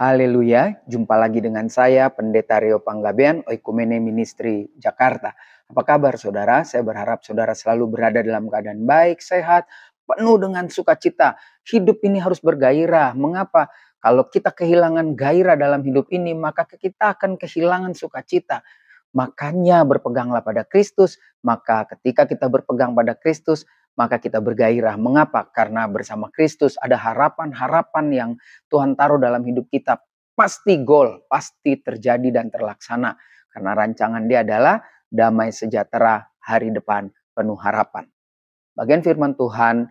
Haleluya, jumpa lagi dengan saya Pendeta Rio Panggabean, Oikumene Ministry Jakarta. Apa kabar saudara? Saya berharap saudara selalu berada dalam keadaan baik, sehat, penuh dengan sukacita. Hidup ini harus bergairah. Mengapa? Kalau kita kehilangan gairah dalam hidup ini, maka kita akan kehilangan sukacita. Makanya berpeganglah pada Kristus, maka ketika kita berpegang pada Kristus, maka kita bergairah. Mengapa? Karena bersama Kristus ada harapan-harapan yang Tuhan taruh dalam hidup kita. Pasti goal, pasti terjadi dan terlaksana. Karena rancangan Dia adalah damai sejahtera hari depan penuh harapan. Bagian firman Tuhan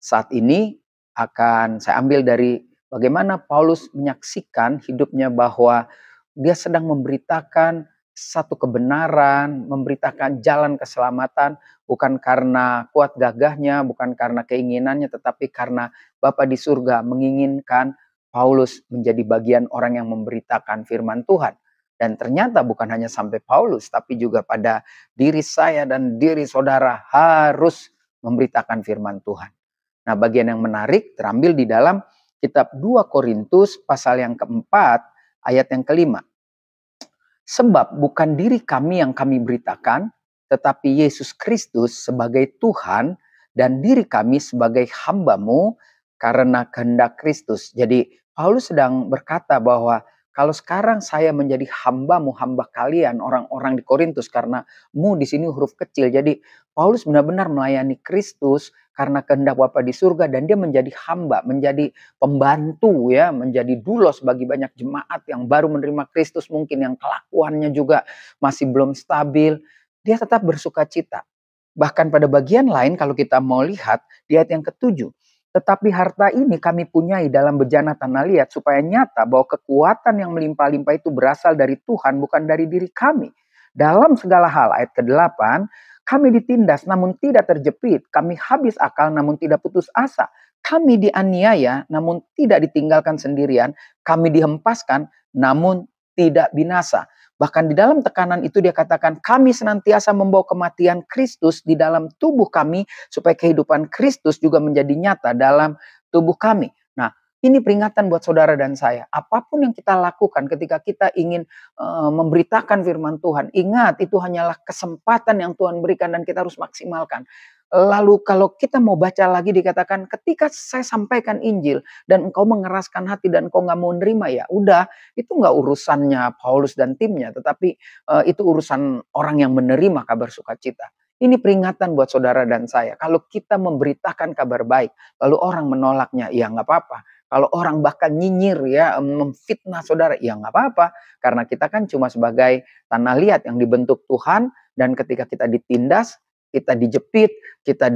saat ini akan saya ambil dari bagaimana Paulus menyaksikan hidupnya bahwa dia sedang memberitakan satu kebenaran, memberitakan jalan keselamatan, bukan karena kuat gagahnya, bukan karena keinginannya, tetapi karena Bapa di surga menginginkan Paulus menjadi bagian orang yang memberitakan firman Tuhan. Dan ternyata bukan hanya sampai Paulus, tapi juga pada diri saya dan diri saudara harus memberitakan firman Tuhan. Nah, bagian yang menarik terambil di dalam kitab 2 Korintus pasal yang keempat, ayat yang kelima. Sebab bukan diri kami yang kami beritakan, tetapi Yesus Kristus sebagai Tuhan dan diri kami sebagai hamba-Mu karena kehendak Kristus. Jadi Paulus sedang berkata bahwa kalau sekarang saya menjadi hamba-Mu, hamba kalian, orang-orang di Korintus, karena mu di sini huruf kecil. Jadi Paulus benar-benar melayani Kristus karena kehendak Bapa di surga, dan dia menjadi hamba, menjadi pembantu ya, menjadi dulos bagi banyak jemaat yang baru menerima Kristus, mungkin yang kelakuannya juga masih belum stabil. Dia tetap bersuka cita. Bahkan pada bagian lain kalau kita mau lihat di ayat yang ketujuh, tetapi harta ini kami punyai dalam bejana tanah liat supaya nyata bahwa kekuatan yang melimpah-limpah itu berasal dari Tuhan, bukan dari diri kami. Dalam segala hal, ayat ke-8, kami ditindas namun tidak terjepit, kami habis akal namun tidak putus asa. Kami dianiaya namun tidak ditinggalkan sendirian, kami dihempaskan namun tidak binasa. Bahkan di dalam tekanan itu dia katakan, kami senantiasa membawa kematian Kristus di dalam tubuh kami, supaya kehidupan Kristus juga menjadi nyata dalam tubuh kami. Nah, ini peringatan buat saudara dan saya. Apapun yang kita lakukan ketika kita ingin memberitakan firman Tuhan, ingat itu hanyalah kesempatan yang Tuhan berikan dan kita harus maksimalkan. Lalu kalau kita mau baca lagi dikatakan, ketika saya sampaikan Injil dan engkau mengeraskan hati dan engkau nggak mau nerima, ya udah, itu nggak urusannya Paulus dan timnya, tetapi itu urusan orang yang menerima kabar sukacita. Ini peringatan buat saudara dan saya. Kalau kita memberitakan kabar baik, lalu orang menolaknya, ya nggak apa-apa. Kalau orang bahkan nyinyir ya, memfitnah saudara, ya nggak apa-apa. Karena kita kan cuma sebagai tanah liat yang dibentuk Tuhan, dan ketika kita ditindas, kita dijepit, kita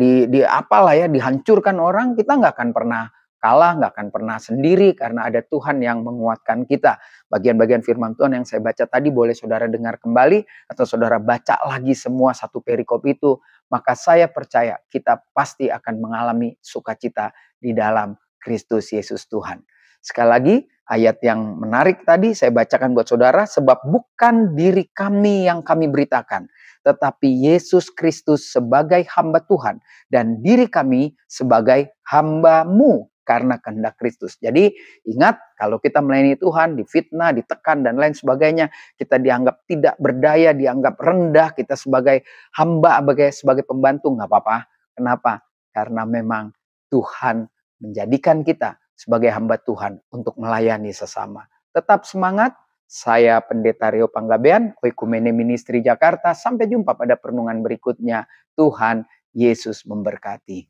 apalah ya, dihancurkan orang, kita nggak akan pernah kalah, nggak akan pernah sendiri, karena ada Tuhan yang menguatkan kita. Bagian-bagian firman Tuhan yang saya baca tadi boleh saudara dengar kembali, atau saudara baca lagi semua satu perikop itu, maka saya percaya kita pasti akan mengalami sukacita di dalam Kristus Yesus Tuhan. Sekali lagi, ayat yang menarik tadi saya bacakan buat saudara, sebab bukan diri kami yang kami beritakan, tetapi Yesus Kristus sebagai hamba Tuhan dan diri kami sebagai hamba-Mu karena kehendak Kristus. Jadi ingat, kalau kita melayani Tuhan, difitnah, ditekan dan lain sebagainya, kita dianggap tidak berdaya, dianggap rendah, kita sebagai hamba, sebagai pembantu, nggak apa-apa. Kenapa? Karena memang Tuhan menjadikan kita sebagai hamba Tuhan untuk melayani sesama. Tetap semangat. Saya Pendeta Rio Panggabean, Oikumene Ministry Jakarta. Sampai jumpa pada perenungan berikutnya. Tuhan Yesus memberkati.